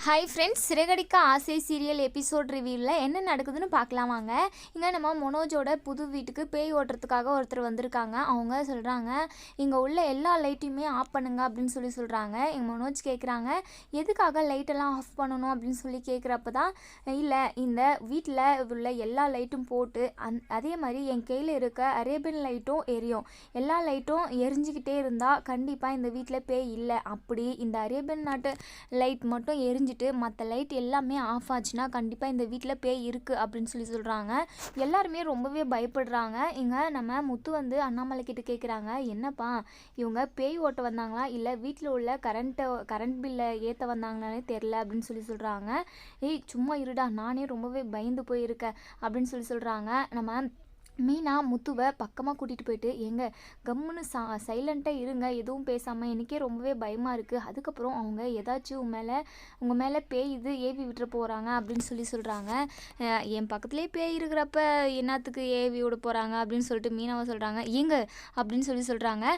Hi friends, Siragadikka ஆசை serial episode ரிவ்யூவில் என்ன நடக்குதுன்னு பார்க்கலாம் வாங்க. இங்கே நம்ம மனோஜோட புது வீட்டுக்கு பேய் ஓட்டுறதுக்காக ஒருத்தர் வந்திருக்காங்க. அவங்க சொல்கிறாங்க, இங்கே உள்ள எல்லா லைட்டையுமே ஆஃப் பண்ணுங்க அப்படின்னு சொல்கிறாங்க. எங்கள் மனோஜ் கேட்குறாங்க, எதுக்காக லைட்டெல்லாம் ஆஃப் பண்ணணும் அப்படின்னு சொல்லி கேட்குறப்ப தான், இல்லை இந்த வீட்டில் உள்ள எல்லா லைட்டும் போட்டு அதே மாதிரி என் கையில் இருக்க அரேபியன் லைட்டும் எரியும். எல்லா லைட்டும் எரிஞ்சிக்கிட்டே இருந்தால் கண்டிப்பாக இந்த வீட்டில் பேய் இல்லை. அப்படி இந்த அரேபியன் நாட்டு லைட் மட்டும் எரிஞ்சிட்டு மற்ற லைட் எல்லாமே ஆஃப் ஆச்சுன்னா கண்டிப்பாக இந்த வீட்டில் பேய் இருக்குது அப்படின்னு சொல்கிறாங்க. எல்லாருமே ரொம்பவே பயப்படுறாங்க. இங்கே நம்ம முத்து வந்து அண்ணாமலை கிட்ட கேட்குறாங்க, என்னப்பா இவங்க பேய் ஓட்ட வந்தாங்களா இல்லை வீட்டில் உள்ள கரண்ட் பில்லை ஏற்ற வந்தாங்களானே தெரில அப்படின்னு சொல்கிறாங்க. ஏய் சும்மா இருடா, நானே ரொம்பவே பயந்து போயிருக்கேன் அப்படின்னு சொல்கிறாங்க. நம்ம மீனா முத்துவை பக்கமாக கூட்டிகிட்டு போயிட்டு, எங்க கம்முன்னு சைலண்ட்டாக இருங்க, எதுவும் பேசாமல், எனக்கே ரொம்பவே பயமாக இருக்குது. அதுக்கப்புறம் அவங்க ஏதாச்சும் உங்கள் மேலே பேய் இது ஏவி விட்டுற போகிறாங்க அப்படின்னு சொல்கிறாங்க. என் பக்கத்துலேயே பேய் இருக்கிறப்ப என்னத்துக்கு ஏவி விட போகிறாங்க அப்படின்னு சொல்லிட்டு மீனாவை சொல்கிறாங்க. ஏங்க அப்படின்னு சொல்கிறாங்க.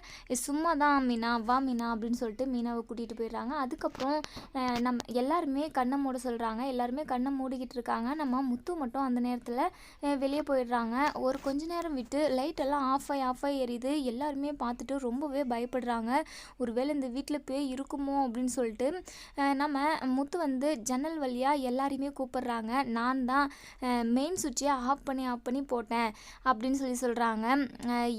சும்மா தான் மீனா, வா மீனா அப்படின்னு சொல்லிட்டு மீனாவை கூட்டிகிட்டு போயிடுறாங்க. அதுக்கப்புறம் நம்ம எல்லாருமே கண்ணை மூட சொல்கிறாங்க. எல்லாருமே கண்ணை மூடிக்கிட்டு இருக்காங்க. நம்ம முத்து மட்டும் அந்த நேரத்தில் வெளியே போயிடுறாங்க. ஒரு கொஞ்ச நேரம் விட்டு லைட்டெல்லாம் ஆஃப் ஆகி எரியுது. எல்லாருமே பார்த்துட்டு ரொம்பவே பயப்படுறாங்க. ஒருவேளை இந்த வீட்டில் பேய் இருக்குமோ அப்படின்னு சொல்லிட்டு நம்ம முத்து வந்து ஜன்னல் வழியாக எல்லாரையுமே கூப்பிடுறாங்க. நான் தான் மெயின் சுவிட்சை ஆஃப் பண்ணி போட்டேன் அப்படின்னு சொல்கிறாங்க.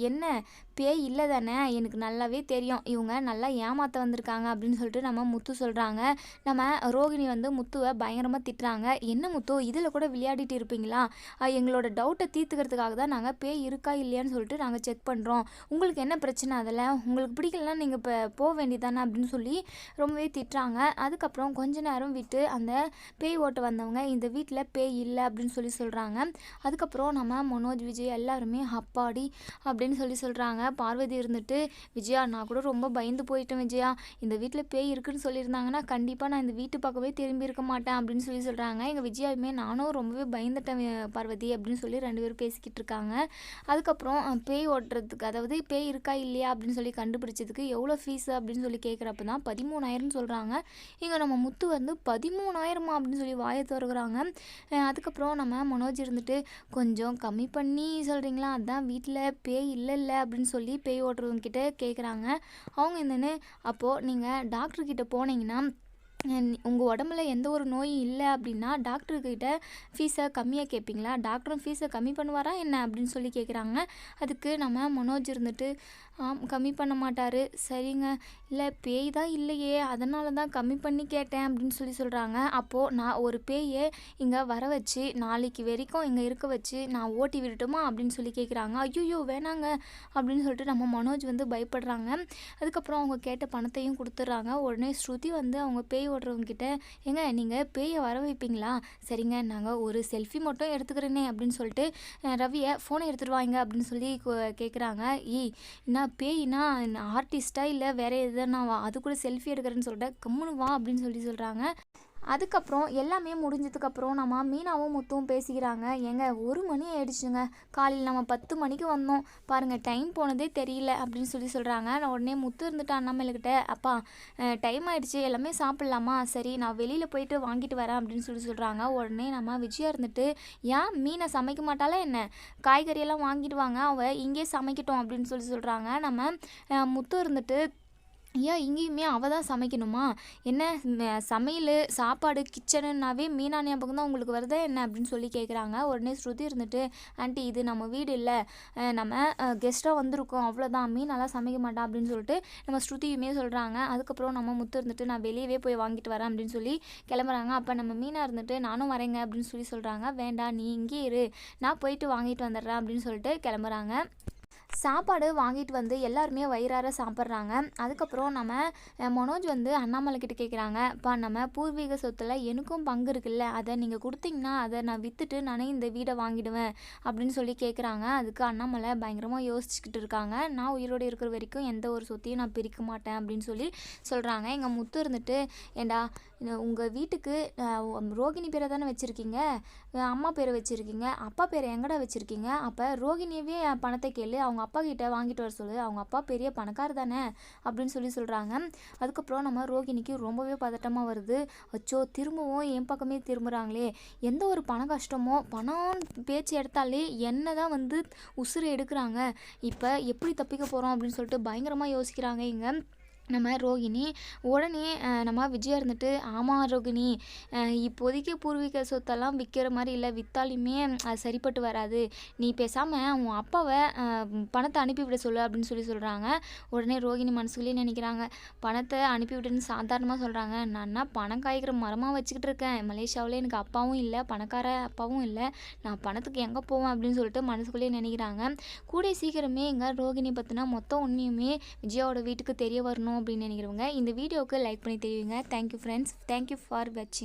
என்ன பேய் இல்லை தானே, எனக்கு நல்லாவே தெரியும், இவங்க நல்லா ஏமாற்ற வந்திருக்காங்க அப்படின்னு சொல்லிட்டு நம்ம முத்து சொல்கிறாங்க. நம்ம ரோகிணி வந்து முத்துவை பயங்கரமாக திட்டுறாங்க. என்ன முத்து, இதில் கூட விளையாடிட்டு இருப்பீங்களா? எங்களோட டவுட்டை தீர்த்துக்கிறதுக்காக தான் நாங்கள் பேய் இருக்கா இல்லையான்னு சொல்லிட்டு நாங்கள் செக் பண்ணுறோம். உங்களுக்கு என்ன பிரச்சனை? அதில் உங்களுக்கு பிடிக்கலன்னா நீங்கள் இப்போ போக வேண்டியதானே அப்படின்னு சொல்லி ரொம்பவே திட்டுறாங்க. அதுக்கப்புறம் கொஞ்ச நேரம் விட்டு அந்த பேய் ஓட்ட வந்தவங்க இந்த வீட்டில் பேய் இல்லை அப்படின்னு சொல்கிறாங்க. அதுக்கப்புறம் நம்ம மனோஜ், விஜய் எல்லாருமே அப்பாடி அப்படின்னு சொல்கிறாங்க. பார்வதி இருந்துட்டு, விஜயா நான் கூட ரொம்ப பயந்து போயிட்டேன் விஜயா, இந்த வீட்டில் பேய் இருக்குன்னு சொல்லியிருந்தாங்கன்னா கண்டிப்பாக நான் இந்த வீட்டு பக்கமே திரும்பி இருக்க மாட்டேன் அப்படின்னு சொல்கிறாங்க. எங்கள் விஜயாவுமே நானும் ரொம்பவே பயந்துட்டேன் பார்வதி அப்படின்னு சொல்லி 2 பேரும் பேசிக்கிட்டு இருக்காங்க. அதுக்கப்புறம் பேய் ஓட்டுறதுக்கு, அதாவது பேய் இருக்கா இல்லையா அப்படின்னு சொல்லி கண்டுபிடிச்சதுக்கு எவ்வளோ ஃபீஸு அப்படின்னு சொல்லி கேட்குறப்ப தான் 13,000 சொல்கிறாங்க. இங்கே நம்ம முத்து வந்து 13,000 அப்படின்னு சொல்லி வாயை திறகுறாங்க. அதுக்கப்புறம் நம்ம மனோஜ் இருந்துட்டு, கொஞ்சம் கம்மி பண்ணி சொல்கிறீங்களா, அதான் வீட்டில் பேய் இல்லை அப்படின்னு சொல்லி பேய் ஓட்டுறவங்க கிட்ட கேட்குறாங்க. அவங்க என்னென்னு, அப்போது நீங்கள் டாக்டர்கிட்ட போனீங்கன்னா உங்கள் உடம்புல எந்த ஒரு நோயும் இல்லை அப்படின்னா டாக்டர்கிட்ட ஃபீஸை கம்மியாக கேட்பீங்களா? டாக்டரும் ஃபீஸை கம்மி பண்ணுவாரா என்ன அப்படின்னு சொல்லி கேட்குறாங்க. அதுக்கு நம்ம மனோஜ் இருந்துட்டு, கம்மி பண்ண மாட்டார். சரிங்க, இல்லை பேய் தான் இல்லையே, அதனால தான் கம்மி பண்ணி கேட்டேன் அப்படின்னு சொல்கிறாங்க. அப்போது நான் ஒரு பேயை இங்கே வர வச்சு நாளைக்கு வரைக்கும் இங்கே இருக்க வச்சு நான் ஓட்டி விடட்டுமா அப்படின்னு சொல்லி கேட்குறாங்க. ஐயோ வேணாங்க அப்படின்னு சொல்லிட்டு நம்ம மனோஜ் வந்து பயப்படுறாங்க. அதுக்கப்புறம் அவங்க கேட்ட பணத்தையும் கொடுத்துட்றாங்க. உடனே ஸ்ருதி வந்து அவங்க பேய் ஓடுறவங்ககிட்ட, ஏங்க நீங்கள் பேயை வர வைப்பீங்களா? சரிங்க, நாங்கள் ஒரு செல்ஃபி மட்டும் எடுத்துக்கிறேனே அப்படின்னு சொல்லிட்டு ரவியை ஃபோனை எடுத்துகிட்டு வாங்க அப்படின்னு சொல்லி கேட்குறாங்க. என்ன பேய்னா ஆர்டிஸ்டா இல்லை வேற எதுனா வா, அது கூட செல்ஃபி எடுக்கிறேன்னு சொல்லிட்டு கம்முன்னு வா அப்படின்னு சொல்கிறாங்க. அதுக்கப்புறம் எல்லாமே முடிஞ்சதுக்கப்புறம் நம்ம மீனாவும் முத்துவும் பேசிக்கிறாங்க. ஏங்க 1 மணி ஆயிடுச்சுங்க, காலையில் நம்ம 10 மணிக்கு வந்தோம், பாருங்கள் டைம் போனதே தெரியல அப்படின்னு சொல்கிறாங்க. நான் உடனே முத்து இருந்துட்டு அண்ணாமலைக்கிட்ட, அப்பா டைம் ஆயிடுச்சு, எல்லாமே சாப்பிட்லாமா? சரி நான் வெளியில் போயிட்டு வாங்கிட்டு வரேன் அப்படின்னு சொல்கிறாங்க. உடனே நம்ம விஜயா இருந்துட்டு, ஏன் மீனை சமைக்க மாட்டாளா என்ன? காய்கறியெல்லாம் வாங்கிட்டு வாங்க, அவள் இங்கே சமைக்கட்டும் அப்படின்னு சொல்கிறாங்க. நம்ம முத்து இருந்துட்டு, ஐயா இங்கேயுமே அவள் தான் சமைக்கணுமா? என்ன சமையல் சாப்பாடு கிச்சனுன்னாவே மீனா ஞாபகம் தான் உங்களுக்கு வருதா என்ன அப்படின்னு சொல்லி கேட்குறாங்க. உடனே ஸ்ருதி இருந்துட்டு, ஆண்டி இது நம்ம வீடு இல்லை, நம்ம கெஸ்ட்டாக வந்திருக்கோம், அவ்வளோதான், மீனெல்லாம் சமைக்க மாட்டா அப்படின்னு சொல்லிட்டு நம்ம ஸ்ருதியுமே சொல்கிறாங்க. அதுக்கப்புறம் நம்ம முத்து இருந்துட்டு, நான் வெளியவே போய் வாங்கிட்டு வரேன் அப்படின்னு சொல்லி கிளம்புறாங்க. அப்போ நம்ம மீனா இருந்துட்டு, நானும் வரேங்க அப்படின்னு சொல்கிறாங்க. வேண்டாம் நீ இங்கே இரு, நான் போயிட்டு வாங்கிட்டு வந்துடுறேன் அப்படின்னு சொல்லிட்டு கிளம்புறாங்க. சாப்பாடு வாங்கிட்டு வந்து எல்லாருமே வயிறார சாப்பிட்றாங்க. அதுக்கப்புறம் நம்ம மனோஜ் வந்து அண்ணாமலை கிட்ட கேட்குறாங்க, அப்பா நம்ம பூர்வீக சொத்தில் எனக்கும் பங்கு இருக்குல்ல, அதை நீங்கள் கொடுத்தீங்கன்னா அதை நான் விற்றுட்டு நானே இந்த வீடை வாங்கிடுவேன் அப்படின்னு சொல்லி கேட்குறாங்க. அதுக்கு அண்ணாமலை பயங்கரமாக யோசிச்சுக்கிட்டு இருக்காங்க. நான் உயிரோடு இருக்கிற வரைக்கும் எந்த ஒரு சொத்தையும் நான் பிரிக்க மாட்டேன் அப்படின்னு சொல்கிறாங்க. எங்கள் முத்து இருந்துட்டு, ஏண்டா உங்கள் வீட்டுக்கு ரோகிணி பேரை தானே வச்சுருக்கீங்க, அம்மா பேரை வச்சுருக்கீங்க, அப்பா பேரை எங்கடா வச்சுருக்கீங்க? அப்போ ரோகிணியவே பணத்தை கேளு, அவங்க அவங்க அப்பா கிட்ட வாங்கிட்டு வர சொல்லு, அவங்க அப்பா பெரிய பணக்காரர் தானே அப்படின்னு சொல்கிறாங்க. அதுக்கப்புறம் நம்ம ரோகிணிக்கு ரொம்பவே பதட்டமாக வருது. அச்சோ, திரும்பவும் என் பக்கமே திரும்புகிறாங்களே, எந்த ஒரு பண கஷ்டமோ பணம் பேச்சு எடுத்தாலே என்ன தான் வந்து உசுறு எடுக்கிறாங்க, இப்போ எப்படி தப்பிக்க போகிறோம் அப்படின்னு சொல்லிட்டு பயங்கரமாக யோசிக்கிறாங்க இங்கே நம்ம ரோகிணி. உடனே நம்ம விஜயா இருந்துட்டு, ஆமாம் ரோகிணி, இப்போதைக்கு பூர்வீக சொத்தெல்லாம் விற்கிற மாதிரி இல்லை, விற்றாலுமே அது சரிப்பட்டு வராது, நீ பேசாமல் உன் அப்பாவை பணத்தை அனுப்பிவிட சொல்லு அப்படின்னு சொல்கிறாங்க. உடனே ரோகிணி மனசுக்குள்ளேயே நினைக்கிறாங்க, பணத்தை அனுப்பிவிடுன்னு சாதாரணமாக சொல்கிறாங்க, நான் பணம் காய்க்கிற மரமாக வச்சுக்கிட்டு இருக்கேன், மலேசியாவில் எனக்கு அப்பாவும் இல்லை, பணக்கார அப்பாவும் இல்லை, நான் பணத்துக்கு எங்கே போவேன் அப்படின்னு சொல்லிட்டு மனசுக்குள்ளேயே நினைக்கிறாங்க. கூடிய சீக்கிரமே எங்கள் ரோகிணி பற்றினா மொத்தம் உண்மையுமே விஜயாவோட வீட்டுக்கு தெரிய வரணும் அப்படின்னு நினைக்கிறவங்க இந்த வீடியோவுக்கு லைக் பண்ணி தெரியுங்க. தேங்க்யூ ஃப்ரெண்ட்ஸ், தேங்க்யூ ஃபார் வாட்சிங்.